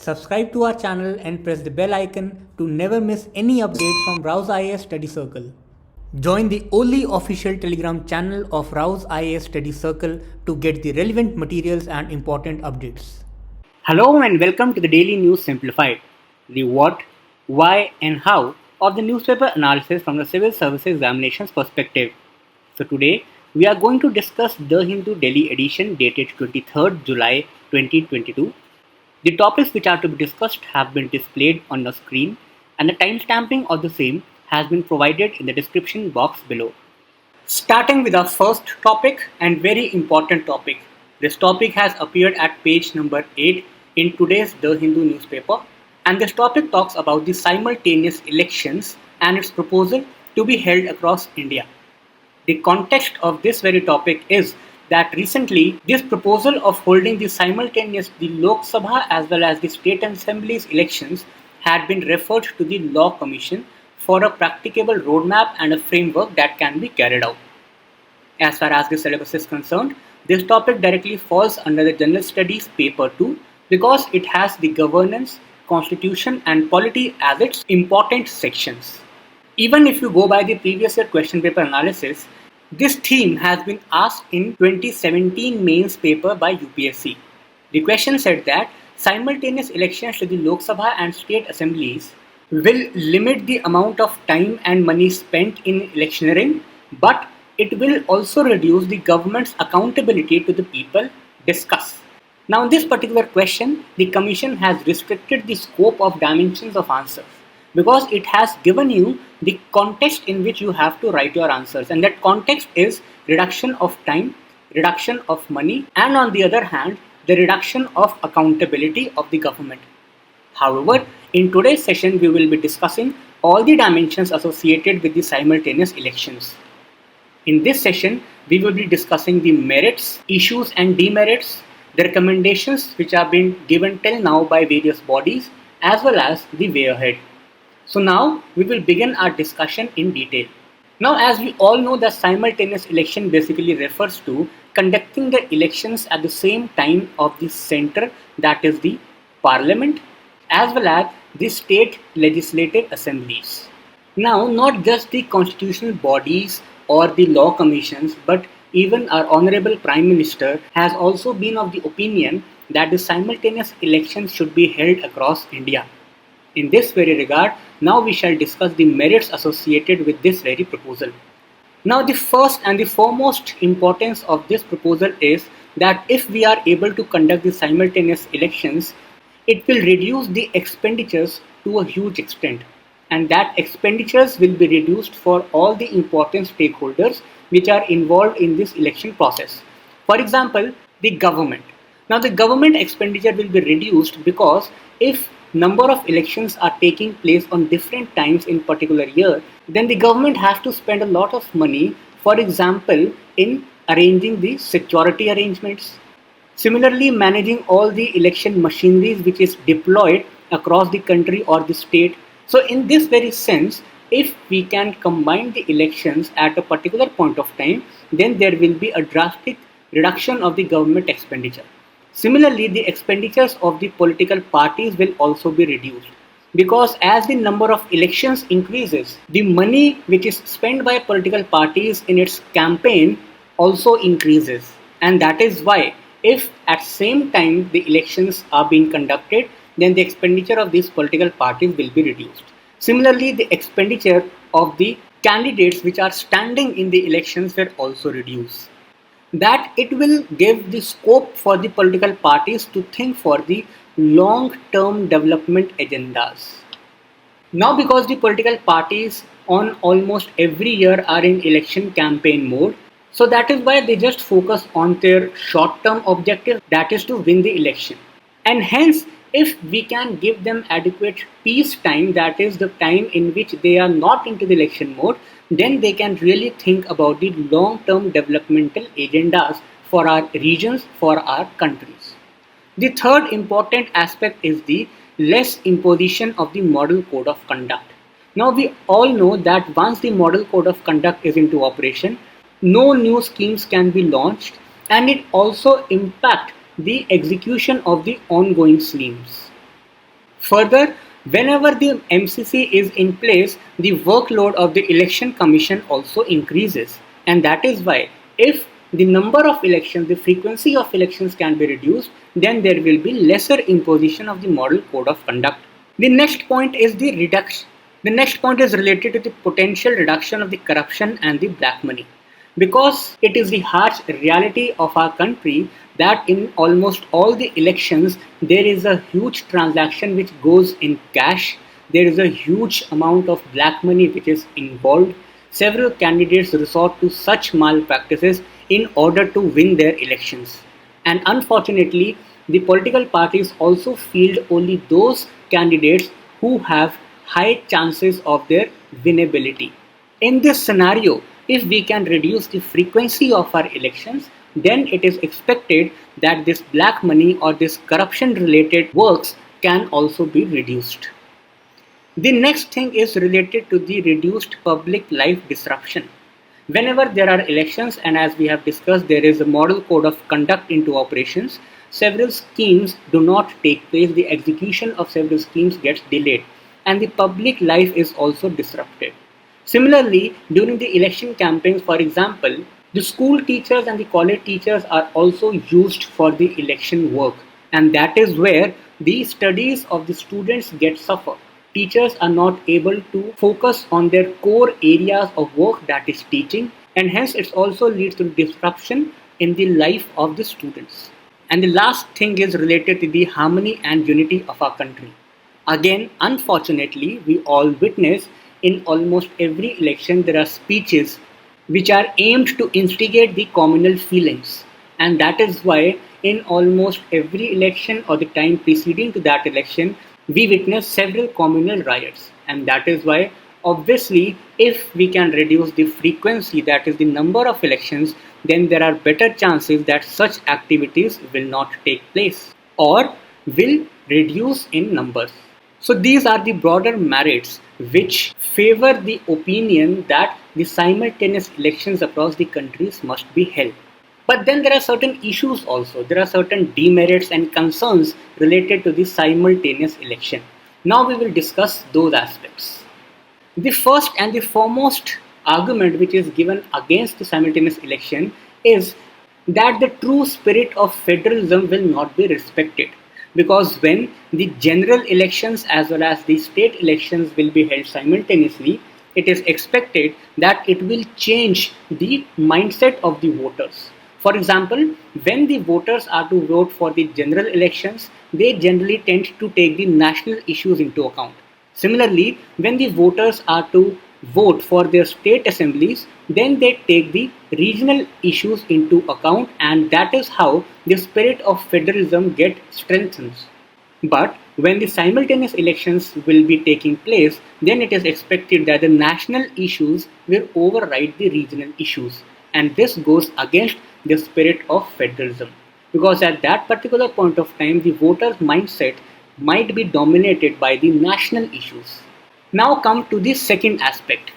Subscribe to our channel and press the bell icon to never miss any update from RAU'S IAS Study Circle. Join the only official Telegram channel of RAU'S IAS Study Circle to get the relevant materials and important updates. Hello and welcome to the Daily News Simplified, the what, why and how of the newspaper analysis from the Civil Service Examinations perspective. So today we are going to discuss the Hindu Delhi edition dated 23rd July 2022. The topics which are to be discussed have been displayed on the screen and the timestamping of the same has been provided in the description box below. Starting with our first topic and very important topic. This topic has appeared at page number 8 in today's The Hindu newspaper, and this topic talks about the simultaneous elections and its proposal to be held across India. The context of this very topic is that recently this proposal of holding the Lok Sabha as well as the state assemblies elections had been referred to the Law Commission for a practicable roadmap and a framework that can be carried out. As far as the syllabus is concerned, this topic directly falls under the General Studies Paper 2 because it has the governance, constitution and polity as its important sections. Even if you go by the previous year question paper analysis, this theme has been asked in 2017 mains paper by UPSC. The question said that simultaneous elections to the Lok Sabha and state assemblies will limit the amount of time and money spent in electioneering, but it will also reduce the government's accountability to the people. Discuss. Now in this particular question, the Commission has restricted the scope of dimensions of answers because it has given you the context in which you have to write your answers, and that context is reduction of time, reduction of money, and on the other hand, the reduction of accountability of the government. However, in today's session, we will be discussing all the dimensions associated with the simultaneous elections. In this session, we will be discussing the merits, issues and demerits, the recommendations which have been given till now by various bodies, as well as the way ahead. So now we will begin our discussion in detail. Now, as we all know, the simultaneous election basically refers to conducting the elections at the same time of the center, that is the parliament, as well as the state legislative assemblies. Now, not just the constitutional bodies or the law commissions, but even our Honorable Prime Minister has also been of the opinion that the simultaneous elections should be held across India. In this very regard, now we shall discuss the merits associated with this very proposal. Now the first and the foremost importance of this proposal is that if we are able to conduct the simultaneous elections, it will reduce the expenditures to a huge extent, and that expenditures will be reduced for all the important stakeholders which are involved in this election process. For example, the government. Now the government expenditure will be reduced because if number of elections are taking place on different times in particular year, then the government has to spend a lot of money, for example, in arranging the security arrangements. Similarly, managing all the election machineries which is deployed across the country or the state. So in this very sense, if we can combine the elections at a particular point of time, then there will be a drastic reduction of the government expenditure. Similarly, the expenditures of the political parties will also be reduced because as the number of elections increases, the money which is spent by political parties in its campaign also increases, and that is why if at same time the elections are being conducted, then the expenditure of these political parties will be reduced. Similarly, the expenditure of the candidates which are standing in the elections will also reduce. That it will give the scope for the political parties to think for the long-term development agendas. Now, because the political parties on almost every year are in election campaign mode, so that is why they just focus on their short-term objective, that is to win the election. And hence, if we can give them adequate peace time, that is the time in which they are not into the election mode, then they can really think about the long-term developmental agendas for our regions, for our countries. The third important aspect is the less imposition of the model code of conduct. Now we all know that once the model code of conduct is into operation, no new schemes can be launched, and it also impacts the execution of the ongoing schemes. Further, whenever the MCC is in place, the workload of the election commission also increases. And that is why if the number of elections, the frequency of elections can be reduced, then there will be lesser imposition of the model code of conduct. The next point is the reduction. The next point is related to the potential reduction of the corruption and the black money. Because it is the harsh reality of our country that in almost all the elections there is a huge transaction which goes in cash, there is a huge amount of black money which is involved. Several candidates resort to such malpractices in order to win their elections. And unfortunately, the political parties also field only those candidates who have high chances of their winnability. In this scenario, if we can reduce the frequency of our elections, then it is expected that this black money or this corruption related works can also be reduced. The next thing is related to the reduced public life disruption. Whenever there are elections, and as we have discussed, there is a model code of conduct into operations, several schemes do not take place, the execution of several schemes gets delayed, and the public life is also disrupted. Similarly, during the election campaigns, for example, the school teachers and the college teachers are also used for the election work, and that is where the studies of the students get suffer. Teachers are not able to focus on their core areas of work, that is teaching, and hence it also leads to disruption in the life of the students. And the last thing is related to the harmony and unity of our country. Again, unfortunately, we all witness in almost every election there are speeches which are aimed to instigate the communal feelings, and that is why in almost every election or the time preceding to that election we witness several communal riots. And that is why obviously if we can reduce the frequency, that is the number of elections, then there are better chances that such activities will not take place or will reduce in numbers. So these are the broader merits which favor the opinion that the simultaneous elections across the countries must be held. But then there are certain issues also. There are certain demerits and concerns related to the simultaneous election. Now we will discuss those aspects. The first and the foremost argument which is given against the simultaneous election is that the true spirit of federalism will not be respected. Because when the general elections as well as the state elections will be held simultaneously, it is expected that it will change the mindset of the voters. For example, when the voters are to vote for the general elections, they generally tend to take the national issues into account. Similarly, when the voters are to vote for their state assemblies, then they take the regional issues into account, and that is how the spirit of federalism gets strengthened. But when the simultaneous elections will be taking place, then it is expected that the national issues will override the regional issues, and this goes against the spirit of federalism, because at that particular point of time the voters' mindset might be dominated by the national issues. Now come to the second aspect.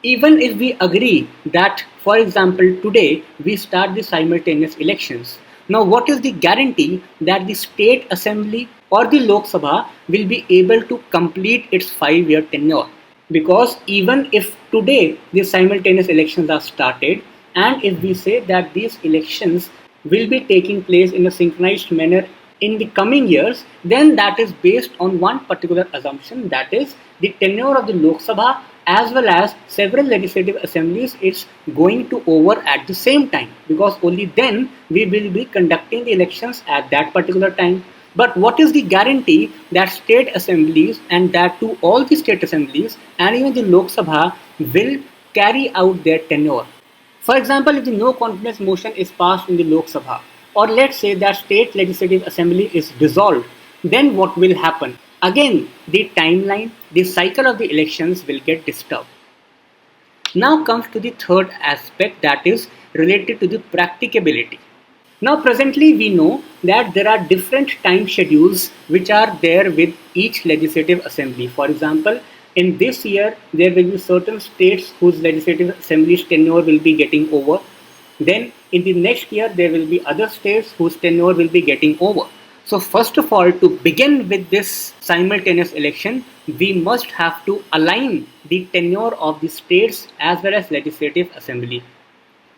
Even if we agree that, for example, today we start the simultaneous elections, now what is the guarantee that the state assembly or the Lok Sabha will be able to complete its 5-year tenure? Because even if today the simultaneous elections are started, and if we say that these elections will be taking place in a synchronized manner in the coming years, then that is based on one particular assumption, that is the tenure of the Lok Sabha as well as several legislative assemblies is going to over at the same time, because only then we will be conducting the elections at that particular time. But what is the guarantee that state assemblies, and that to all the state assemblies and even the Lok Sabha, will carry out their tenure? For example, if the no confidence motion is passed in the Lok Sabha, or let's say that state legislative assembly is dissolved, then what will happen? Again, the timeline, the cycle of the elections will get disturbed. Now comes to the third aspect, that is related to the practicability. Now presently we know that there are different time schedules which are there with each legislative assembly. For example, in this year there will be certain states whose legislative assembly's tenure will be getting over. Then in the next year there will be other states whose tenure will be getting over. So first of all, to begin with this simultaneous election, we must have to align the tenure of the states as well as legislative assembly.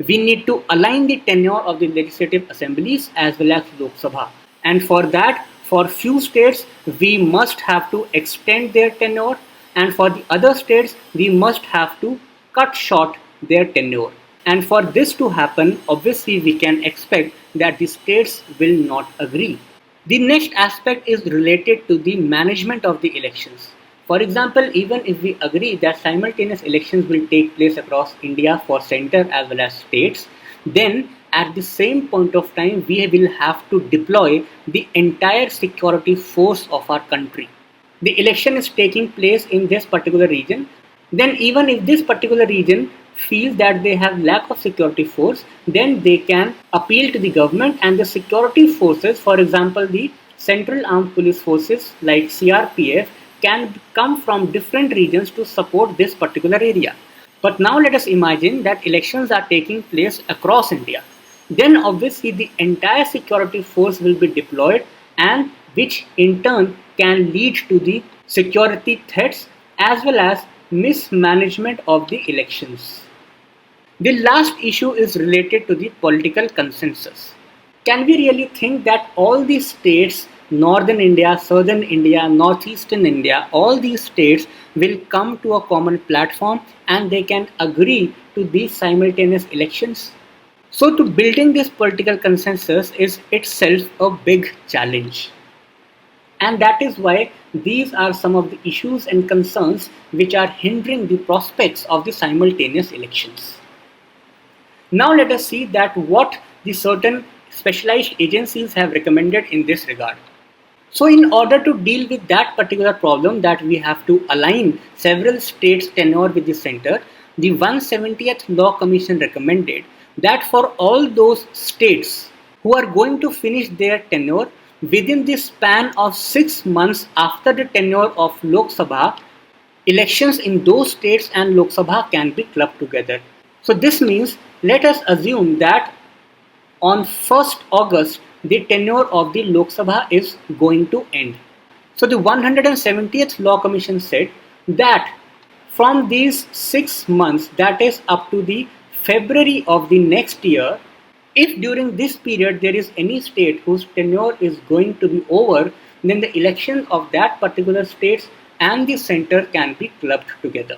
We need to align the tenure of the legislative assemblies as well as Lok Sabha. And for that, for few states, we must have to extend their tenure, and for the other states, we must have to cut short their tenure. And for this to happen, obviously we can expect that the states will not agree. The next aspect is related to the management of the elections. For example, even if we agree that simultaneous elections will take place across India for center as well as states, then at the same point of time we will have to deploy the entire security force of our country. The election is taking place in this particular region, then even if this particular region feels that they have lack of security force, then they can appeal to the government, and the security forces, for example the Central Armed Police Forces like CRPF, can come from different regions to support this particular area. But now let us imagine that elections are taking place across India. Then obviously the entire security force will be deployed, and which in turn can lead to the security threats as well as mismanagement of the elections. The last issue is related to the political consensus. Can we really think that all these states, northern India, southern India, northeastern India, all these states will come to a common platform and they can agree to these simultaneous elections? So to building this political consensus is itself a big challenge. And that is why these are some of the issues and concerns which are hindering the prospects of the simultaneous elections. Now let us see that what the certain specialized agencies have recommended in this regard. So in order to deal with that particular problem, that we have to align several states' tenure with the center, the 170th Law Commission recommended that for all those states who are going to finish their tenure within the span of 6 months after the tenure of Lok Sabha, elections in those states and Lok Sabha can be clubbed together. So this means, let us assume that on 1st August the tenure of the Lok Sabha is going to end. So the 170th Law Commission said that from these 6 months, that is up to the February of the next year, if during this period there is any state whose tenure is going to be over, then the elections of that particular states and the center can be clubbed together.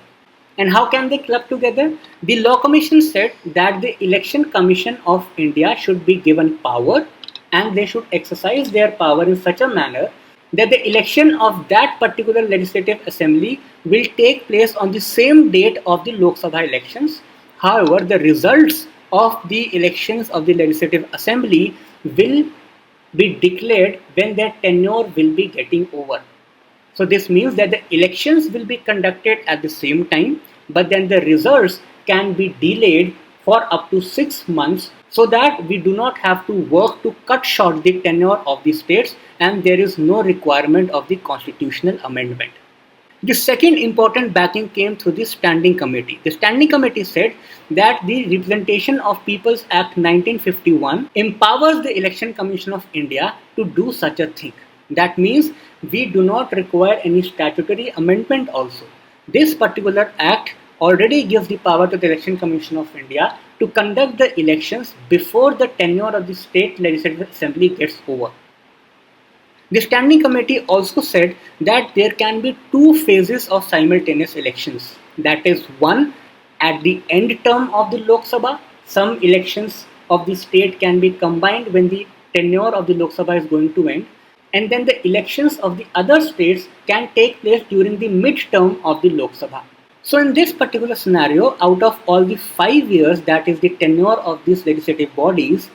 And how can they club together? The Law Commission said that the Election Commission of India should be given power, and they should exercise their power in such a manner that the election of that particular legislative assembly will take place on the same date of the Lok Sabha elections. However, the results of the elections of the legislative assembly will be declared when their tenure will be getting over. So this means that the elections will be conducted at the same time, but then the results can be delayed for up to 6 months, so that we do not have to work to cut short the tenure of the states, and there is no requirement of the constitutional amendment. The second important backing came through the Standing Committee. The Standing Committee said that the Representation of People's Act 1951 empowers the Election Commission of India to do such a thing. That means we do not require any statutory amendment also. This particular act already gives the power to the Election Commission of India to conduct the elections before the tenure of the state legislative assembly gets over. The Standing Committee also said that there can be 2 phases of simultaneous elections. That is, one at the end term of the Lok Sabha. Some elections of the state can be combined when the tenure of the Lok Sabha is going to end. And then the elections of the other states can take place during the mid-term of the Lok Sabha. So in this particular scenario, out of all the 5 years, that is the tenure of these legislative bodies,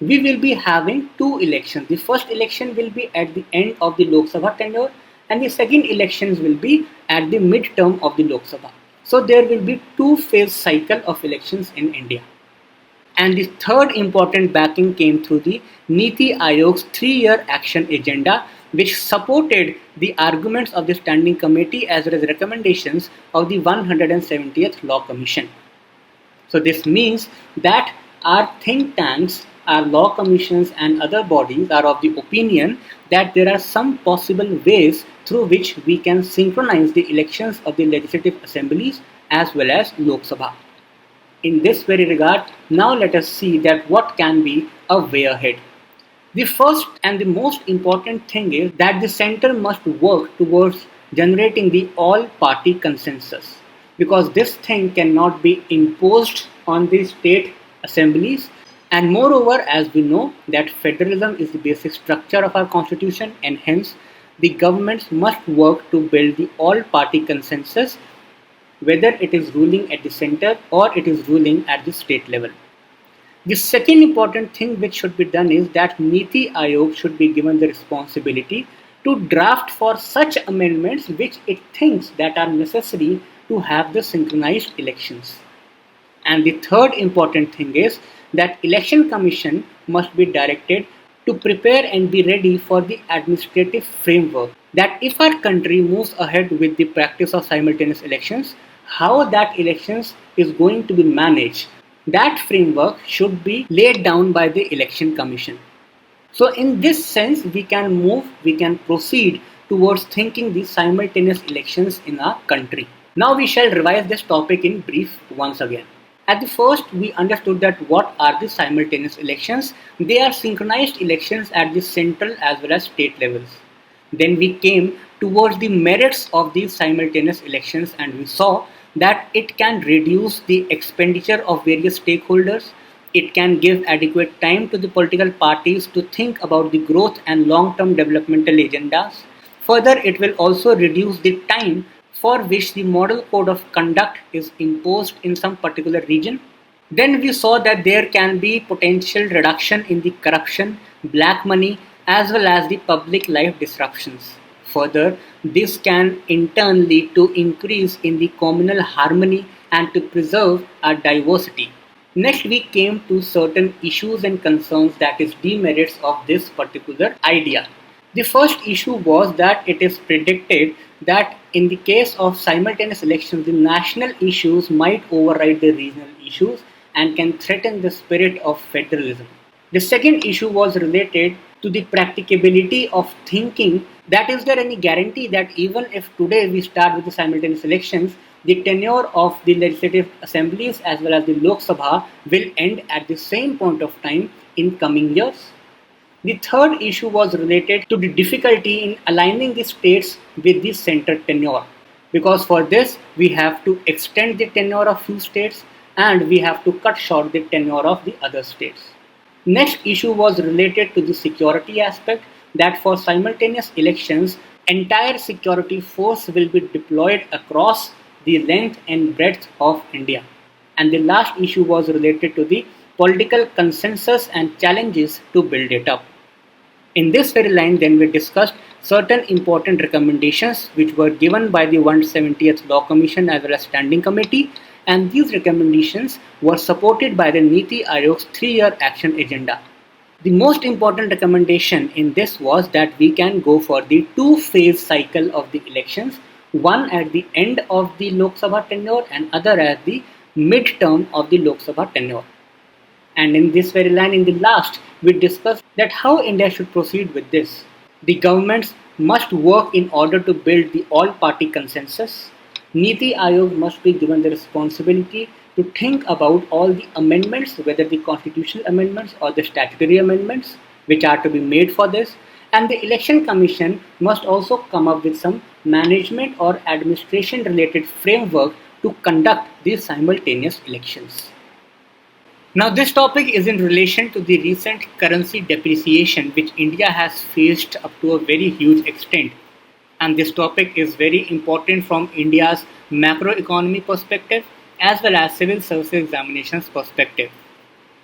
we will be having 2 elections. The first election will be at the end of the Lok Sabha tenure, and the second elections will be at the mid-term of the Lok Sabha. So there will be 2-phase cycle of elections in India. And the third important backing came through the Niti Aayog's 3-year action agenda, which supported the arguments of the Standing Committee as well as recommendations of the 170th Law Commission. So this means that our think tanks, our law commissions and other bodies are of the opinion that there are some possible ways through which we can synchronize the elections of the legislative assemblies as well as Lok Sabha. In this very regard, now let us see that what can be a way ahead. The first and the most important thing is that the center must work towards generating the all-party consensus, because this thing cannot be imposed on the state assemblies, and moreover, as we know that federalism is the basic structure of our constitution, and hence the governments must work to build the all-party consensus, whether it is ruling at the center or it is ruling at the state level. The second important thing which should be done is that Niti Aayog should be given the responsibility to draft for such amendments which it thinks that are necessary to have the synchronized elections. And the third important thing is that Election Commission must be directed to prepare and be ready for the administrative framework, that if our country moves ahead with the practice of simultaneous elections, how that elections is going to be managed. That framework should be laid down by the Election Commission. So in this sense, we can proceed towards thinking the simultaneous elections in our country. Now we shall revise this topic in brief once again. At the first, we understood that what are the simultaneous elections? They are synchronized elections at the central as well as state levels. Then we came towards the merits of these simultaneous elections, and we saw that it can reduce the expenditure of various stakeholders. It can give adequate time to the political parties to think about the growth and long-term developmental agendas. Further, it will also reduce the time for which the model code of conduct is imposed in some particular region. Then we saw that there can be potential reduction in the corruption, black money, as well as the public life disruptions. Further, this can in turn lead to increase in the communal harmony and to preserve our diversity. Next, we came to certain issues and concerns, that is demerits of this particular idea. The first issue was that it is predicted that in the case of simultaneous elections, the national issues might override the regional issues and can threaten the spirit of federalism. The second issue was related to the practicability of thinking, that is there any guarantee that even if today we start with the simultaneous elections, the tenure of the legislative assemblies as well as the Lok Sabha will end at the same point of time in coming years? The third issue was related to the difficulty in aligning the states with the center tenure, because for this we have to extend the tenure of few states and we have to cut short the tenure of the other states. Next issue was related to the security aspect, that for simultaneous elections, entire security force will be deployed across the length and breadth of India. And the last issue was related to the political consensus and challenges to build it up. In this very line, then we discussed certain important recommendations which were given by the 170th Law Commission as well as Standing Committee, and these recommendations were supported by the Niti Aayog's 3-year action agenda. The most important recommendation in this was that we can go for the 2-phase cycle of the elections, one at the end of the Lok Sabha tenure and other at the mid-term of the Lok Sabha tenure. And in this very line, in the last, we discussed that how India should proceed with this. The governments must work in order to build the all-party consensus. Niti Aayog must be given the responsibility to think about all the amendments, whether the constitutional amendments or the statutory amendments, which are to be made for this. And the Election Commission must also come up with some management or administration related framework to conduct these simultaneous elections. Now this topic is in relation to the recent currency depreciation which India has faced up to a very huge extent. And this topic is very important from India's macroeconomy perspective as well as civil services examinations perspective.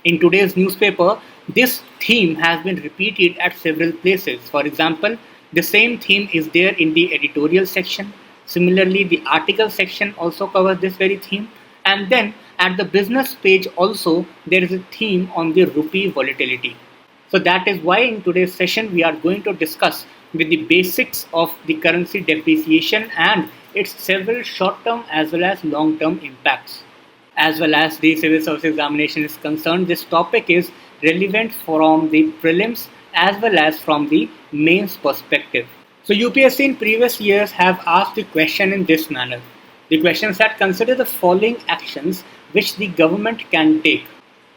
In today's newspaper, this theme has been repeated at several places. For example, the same theme is there in the editorial section. Similarly, the article section also covers this very theme. And then at the business page also, there is a theme on the rupee volatility. So that is why in today's session, we are going to discuss with the basics of the currency depreciation and its several short-term as well as long-term impacts. As well as the civil service examination is concerned, this topic is relevant from the prelims as well as from the mains perspective. So UPSC in previous years have asked the question in this manner. The questions that consider the following actions which the government can take,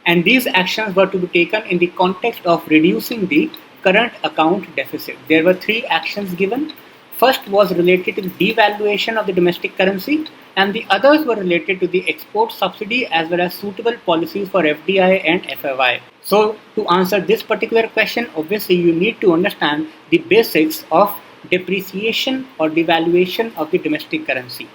and these actions were to be taken in the context of reducing the current account deficit. There were three actions given. First was related to the devaluation of the domestic currency, and the others were related to the export subsidy as well as suitable policies for FDI and FFI. So to answer this particular question, obviously you need to understand the basics of depreciation or devaluation of the domestic currency.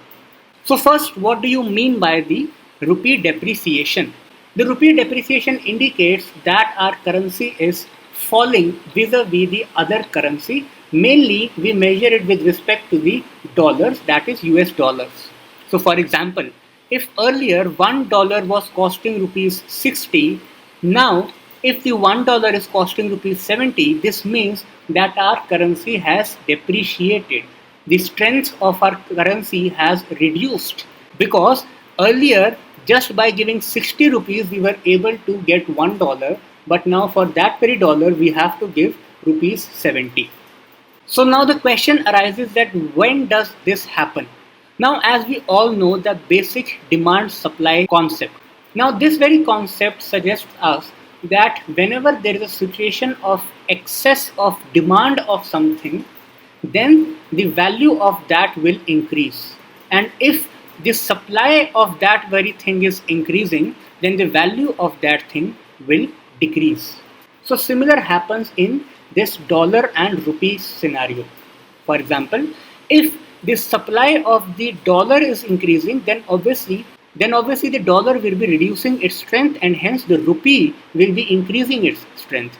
So first, what do you mean by the rupee depreciation? The rupee depreciation indicates that our currency is falling vis-a-vis the other currency. Mainly, we measure it with respect to the dollars, that is US dollars. So for example, if earlier $1 was costing rupees 60, now if the $1 is costing rupees 70, this means that our currency has depreciated. The strength of our currency has reduced, because earlier just by giving 60 rupees we were able to get $1, but now for that very dollar we have to give rupees 70. So now the question arises that when does this happen? Now, as we all know, the basic demand supply concept. Now this very concept suggests us that whenever there is a situation of excess of demand of something, then the value of that will increase. And if the supply of that very thing is increasing, then the value of that thing will decrease. So similar happens in this dollar and rupee scenario. For example, if the supply of the dollar is increasing, then obviously the dollar will be reducing its strength, and hence the rupee will be increasing its strength.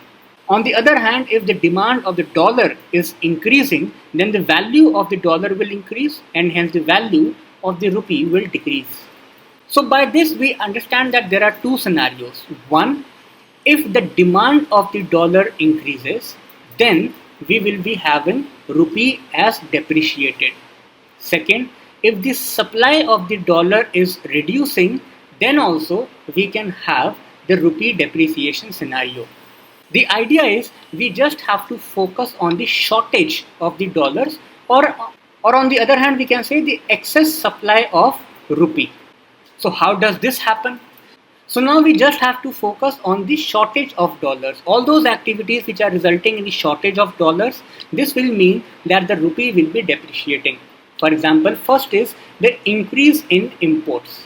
On the other hand, if the demand of the dollar is increasing, then the value of the dollar will increase, and hence the value of the rupee will decrease. So by this we understand that there are two scenarios. One, if the demand of the dollar increases, then we will be having rupee as depreciated. Second, if the supply of the dollar is reducing, then also we can have the rupee depreciation scenario. The idea is we just have to focus on the shortage of the dollars, or on the other hand we can say the excess supply of rupee. So how does this happen? So now we just have to focus on the shortage of dollars. All those activities which are resulting in the shortage of dollars, this will mean that the rupee will be depreciating. For example, first is the increase in imports.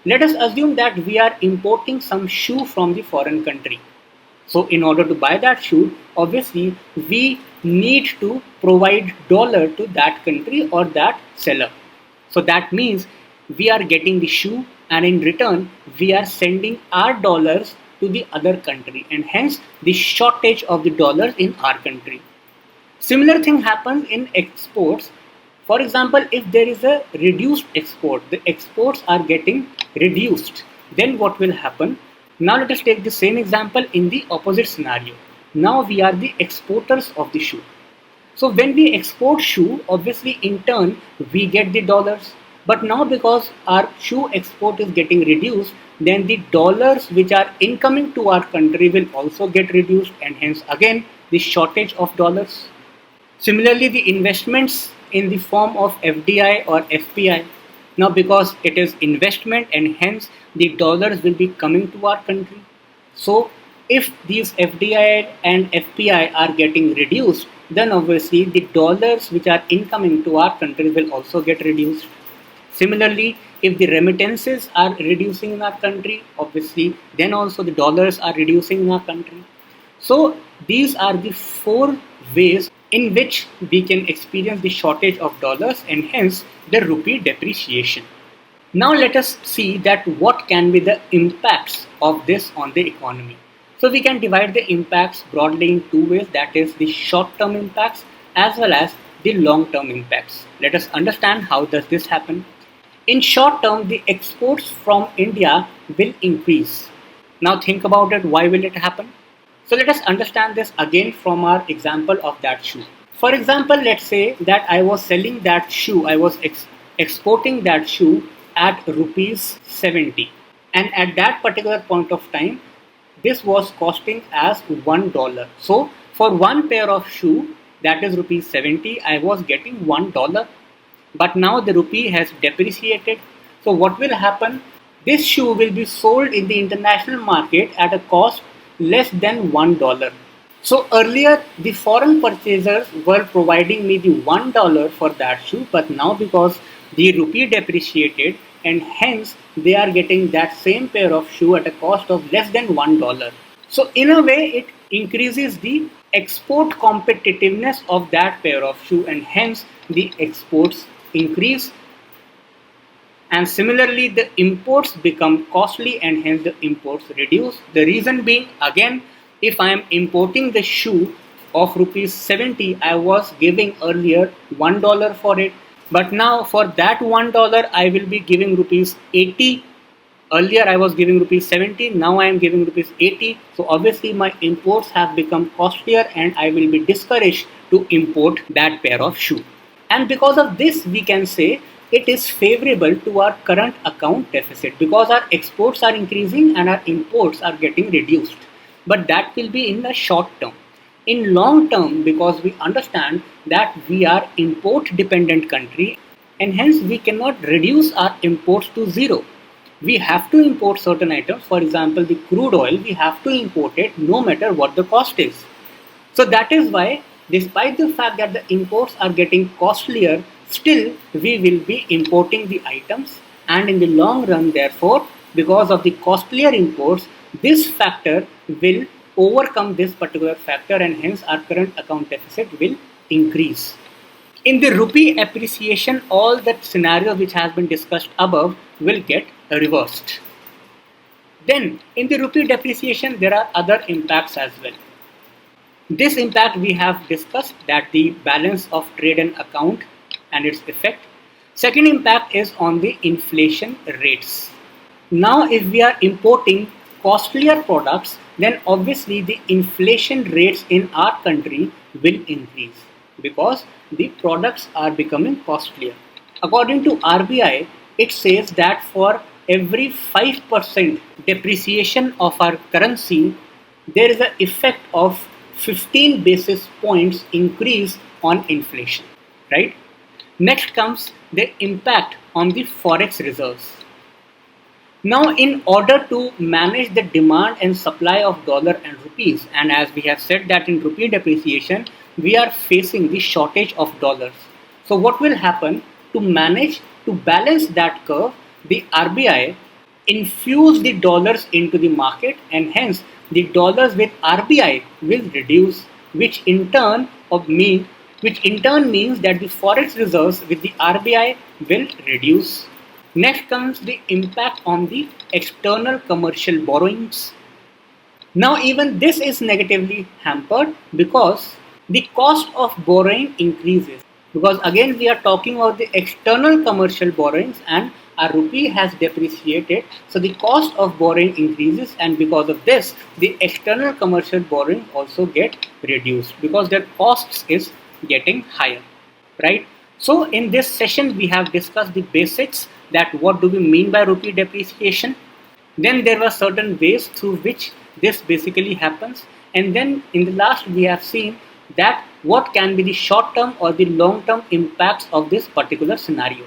Let us assume that we are importing some shoe from the foreign country. So in order to buy that shoe, obviously we need to provide dollar to that country or that seller. So that means we are getting the shoe, and in return we are sending our dollars to the other country, and hence the shortage of the dollars in our country. Similar thing happens in exports. For example, if there is a reduced export, the exports are getting reduced, then what will happen? Now let us take the same example in the opposite scenario. Now we are the exporters of the shoe. So when we export shoe, obviously in turn we get the dollars. But now because our shoe export is getting reduced, then the dollars which are incoming to our country will also get reduced, and hence again the shortage of dollars. Similarly, the investments in the form of FDI or FPI. Now because it is investment, and hence the dollars will be coming to our country. So if these FDI and FPI are getting reduced, then obviously the dollars which are incoming to our country will also get reduced. Similarly, if the remittances are reducing in our country, obviously then also the dollars are reducing in our country. So these are the four ways in which we can experience the shortage of dollars, and hence the rupee depreciation. Now let us see that what can be the impacts of this on the economy. So we can divide the impacts broadly in two ways, that is the short-term impacts as well as the long-term impacts. Let us understand how does this happen. In short term, the exports from India will increase. Now think about it, why will it happen? So let us understand this again from our example of that shoe. For example, let's say that I was selling that shoe, I was exporting that shoe at rupees 70, and at that particular point of time this was costing as $1. So for one pair of shoe, that is rupees 70, I was getting $1. But now the rupee has depreciated. So what will happen? This shoe will be sold in the international market at a cost less than $1. So earlier the foreign purchasers were providing me the $1 for that shoe, but now because the rupee depreciated and hence they are getting that same pair of shoe at a cost of less than $1. So in a way it increases the export competitiveness of that pair of shoe and hence the exports increase, and similarly the imports become costly and hence the imports reduce. The reason being, again, if I am importing the shoe of rupees 70, I was giving earlier $1 for it, but now for that $1 I will be giving rupees 80. Earlier I was giving rupees 70, now I am giving rupees 80. So obviously my imports have become costlier and I will be discouraged to import that pair of shoe. And because of this we can say it is favorable to our current account deficit because our exports are increasing and our imports are getting reduced. But that will be in the short term. In long term, because we understand that we are import dependent country and hence we cannot reduce our imports to zero. We have to import certain items. For example, the crude oil, we have to import it no matter what the cost is. So that is why, despite the fact that the imports are getting costlier, still we will be importing the items, and in the long run, therefore, because of the costlier imports, this factor will overcome this particular factor and hence our current account deficit will increase. In the rupee appreciation, all that scenario which has been discussed above will get reversed. Then in the rupee depreciation, there are other impacts as well. This impact we have discussed, that the balance of trade and account and its effect. Second impact is on the inflation rates. Now if we are importing costlier products, then obviously the inflation rates in our country will increase because the products are becoming costlier. According to RBI, it says that for every 5% depreciation of our currency, there is an effect of 15 basis points increase on inflation, right? Next comes the impact on the forex reserves. Now, in order to manage the demand and supply of dollar and rupees, and as we have said that in rupee depreciation, we are facing the shortage of dollars. So what will happen to manage to balance that curve? The RBI infuse the dollars into the market and hence the dollars with RBI will reduce, which in turn means that the forex reserves with the RBI will reduce. Next comes the impact on the external commercial borrowings. Now even this is negatively hampered because the cost of borrowing increases. Because again we are talking about the external commercial borrowings and our rupee has depreciated, so the cost of borrowing increases, and because of this the external commercial borrowing also get reduced because their costs is getting higher, right? So in this session we have discussed the basics, that what do we mean by rupee depreciation. Then there were certain ways through which this basically happens, and then in the last we have seen that what can be the short term or the long term impacts of this particular scenario.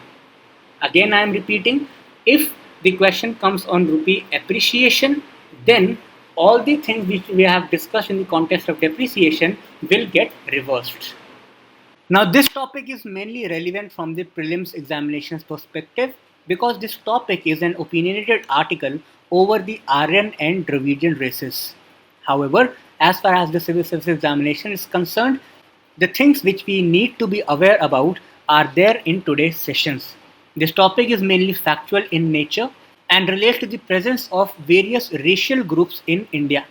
Again I am repeating, if the question comes on rupee appreciation, then all the things which we have discussed in the context of depreciation will get reversed. Now this topic is mainly relevant from the prelims examinations perspective because this topic is an opinionated article over the Aryan and Dravidian races. However, as far as the civil service examination is concerned, the things which we need to be aware about are there in today's sessions. This topic is mainly factual in nature and relates to the presence of various racial groups in India.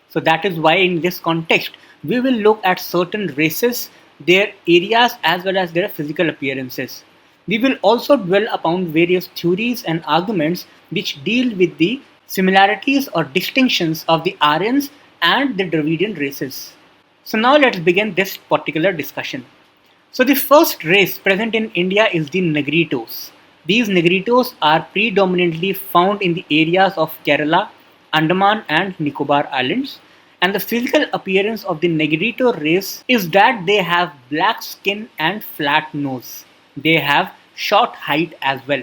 So that is why in this context, we will look at certain races, their areas as well as their physical appearances. We will also dwell upon various theories and arguments which deal with the similarities or distinctions of the Aryans and the Dravidian races. So now let's begin this particular discussion. So the first race present in India is the Negritos. These Negritos are predominantly found in the areas of Kerala, Andaman and Nicobar Islands. And the physical appearance of the Negrito race is that they have black skin and flat nose. They have short height as well.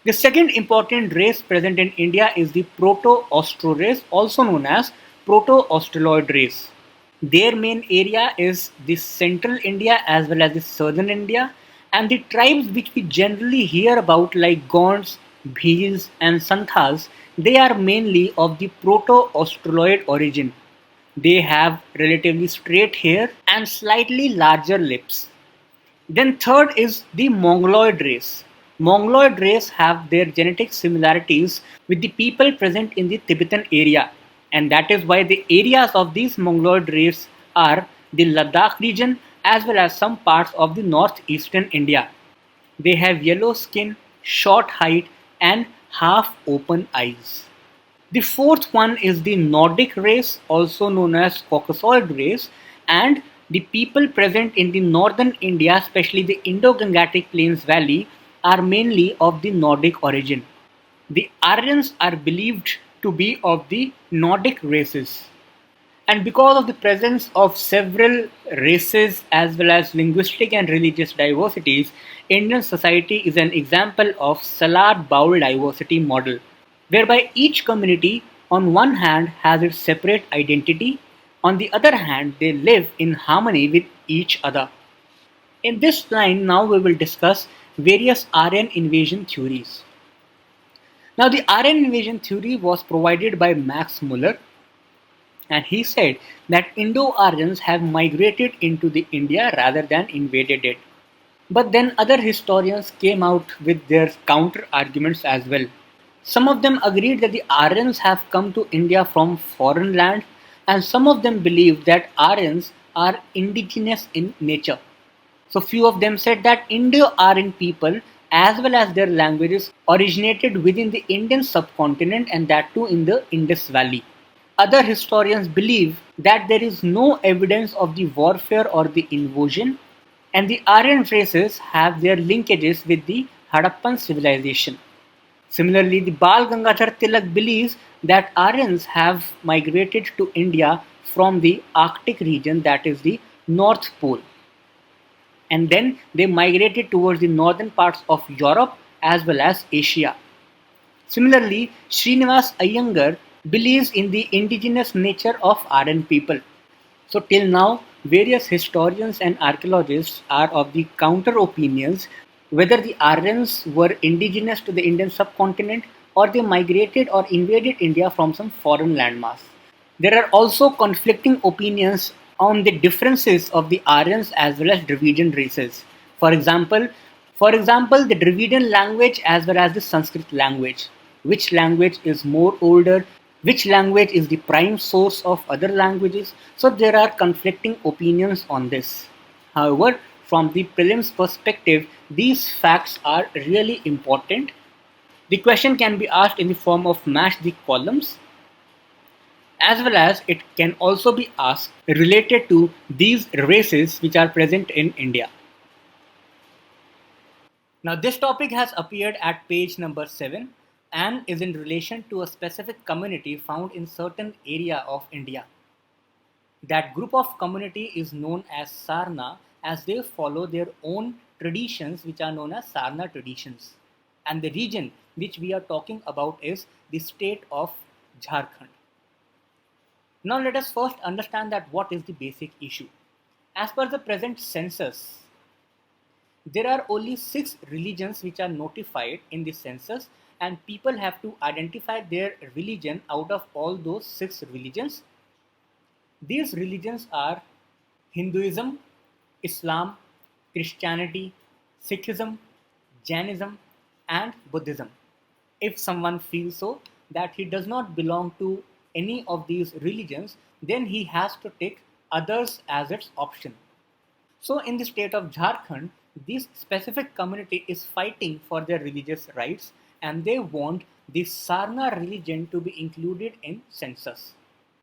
The second important race present in India is the Proto-Austro race, also known as Proto-Australoid race. Their main area is the central India as well as the southern India, and the tribes which we generally hear about like Gonds, Bhils and Santhals, they are mainly of the Proto-Australoid origin. They have relatively straight hair and slightly larger lips. Then third is the Mongoloid race. Mongoloid race have their genetic similarities with the people present in the Tibetan area, and that is why the areas of these Mongoloid race are the Ladakh region as well as some parts of the northeastern India. They have yellow skin, short height and half open eyes. The fourth one is the Nordic race, also known as Caucasoid race, and the people present in the northern India, especially the Indo-Gangetic Plains Valley, are mainly of the Nordic origin. The Aryans are believed to be of the Nordic races. And because of the presence of several races as well as linguistic and religious diversities, Indian society is an example of salad bowl diversity model, whereby each community on one hand has its separate identity, on the other hand they live in harmony with each other. In this line now we will discuss various Aryan invasion theories. Now the Aryan invasion theory was provided by Max Muller, and he said that Indo-Aryans have migrated into the India rather than invaded it. But then other historians came out with their counter arguments as well. Some of them agreed that the Aryans have come to India from foreign land, and some of them believed that Aryans are indigenous in nature. So few of them said that Indo-Aryan people as well as their languages originated within the Indian subcontinent, and that too in the Indus Valley. Other historians believe that there is no evidence of the warfare or the invasion, and the Aryan races have their linkages with the Harappan civilization. Similarly, the Bal Gangadhar Tilak believes that Aryans have migrated to India from the Arctic region, that is the North Pole, and then they migrated towards the northern parts of Europe as well as Asia. Similarly, Srinivas Iyengar believes in the indigenous nature of Aryan people. So till now, various historians and archaeologists are of the counter opinions whether the Aryans were indigenous to the Indian subcontinent or they migrated or invaded India from some foreign landmass. There are also conflicting opinions on the differences of the Aryans as well as Dravidian races. For example, the Dravidian language as well as the Sanskrit language. Which language is more older? Which language is the prime source of other languages? So there are conflicting opinions on this. However, from the prelims perspective, these facts are really important. The question can be asked in the form of match the columns, as well as it can also be asked related to these races which are present in India. Now this topic has appeared at page number 7 and is in relation to a specific community found in certain area of India. That group of community is known as Sarna, as they follow their own traditions which are known as Sarna traditions. And the region which we are talking about is the state of Jharkhand. Now let us first understand that what is the basic issue. As per the present census, there are only 6 religions which are notified in the census, and people have to identify their religion out of all those 6 religions. These religions are Hinduism, Islam, Christianity, Sikhism, Jainism and Buddhism. If someone feels so that he does not belong to any of these religions, then he has to take others as its option. So in the state of Jharkhand, this specific community is fighting for their religious rights, and they want the Sarna religion to be included in census.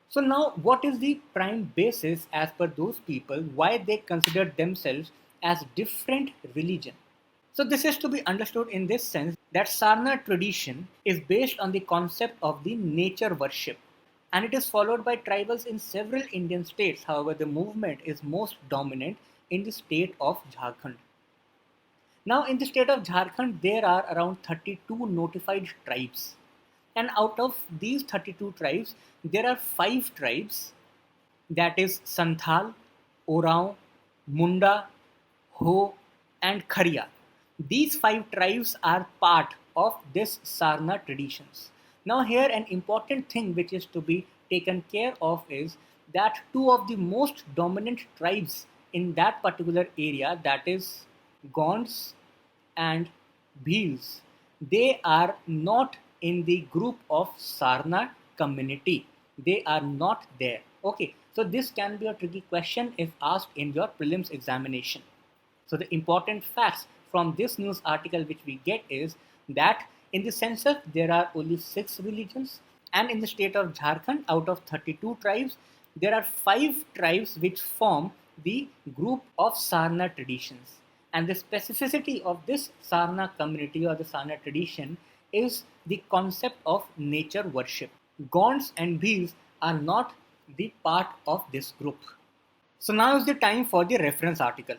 So now what is the prime basis as per those people why they consider themselves as different religion? So this is to be understood in this sense that Sarna tradition is based on the concept of the nature worship, and it is followed by tribals in several Indian states. However, the movement is most dominant in the state of Jharkhand. Now, in the state of Jharkhand, there are around 32 notified tribes. And out of these 32 tribes, there are 5 tribes, that is Santhal, Oraon, Munda, Ho, and Khariya. These 5 tribes are part of this Sarna traditions. Now, here an important thing which is to be taken care of is that 2 of the most dominant tribes in that particular area, that is Gonds and Bhils, they are not in the group of Sarna community. They are not there. Okay, so this can be a tricky question if asked in your prelims examination. So the important facts from this news article which we get is that in the census there are only 6 religions, and in the state of Jharkhand, out of 32 tribes, there are 5 tribes which form the group of Sarna traditions. And the specificity of this Sarna community or the Sarna tradition is the concept of nature worship. Gonds and Bhils are not the part of this group. So now is the time for the reference article.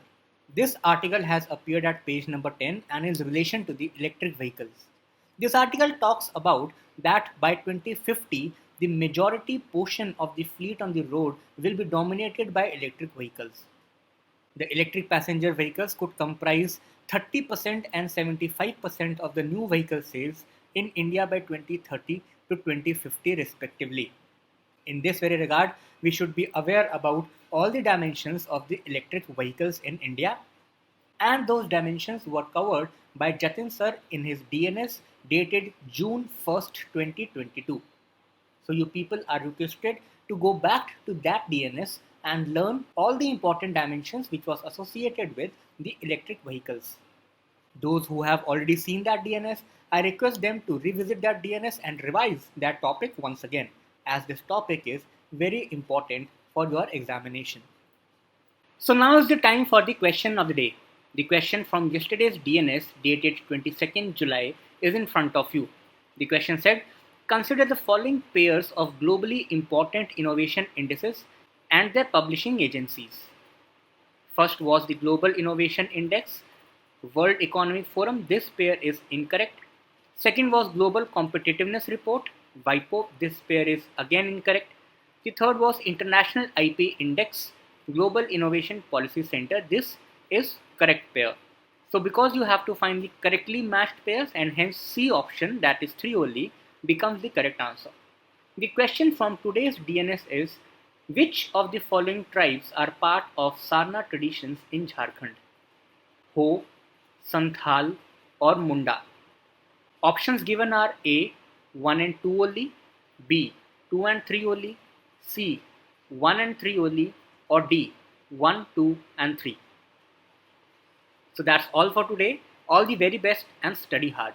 This article has appeared at page number 10 and is in relation to the electric vehicles. This article talks about that by 2050, the majority portion of the fleet on the road will be dominated by electric vehicles. The electric passenger vehicles could comprise 30% and 75% of the new vehicle sales in India by 2030 to 2050 respectively. In this very regard, we should be aware about all the dimensions of the electric vehicles in India, and those dimensions were covered by Jatin sir in his DNS dated June 1st, 2022. So you people are requested to go back to that DNS and learn all the important dimensions which was associated with the electric vehicles. Those who have already seen that DNS, I request them to revisit that DNS and revise that topic once again, as this topic is very important for your examination. So now is the time for the question of the day. The question from yesterday's DNS dated 22nd July is in front of you. The question said, consider the following pairs of globally important innovation indices and their publishing agencies. First was the Global Innovation Index, World Economic Forum. This pair is incorrect. Second was Global Competitiveness Report, WIPO. This pair is again incorrect. The third was International IP Index, Global Innovation Policy Center. This is correct pair. So because you have to find the correctly matched pairs, and hence C option, that is 3 only, becomes the correct answer. The question from today's DNS is, which of the following tribes are part of Sarna traditions in Jharkhand? Ho, Santhal or Munda? Options given are A, 1 and 2 only, B, 2 and 3 only, C, 1 and 3 only, or D, 1, 2 and 3. So that's all for today. All the very best and study hard.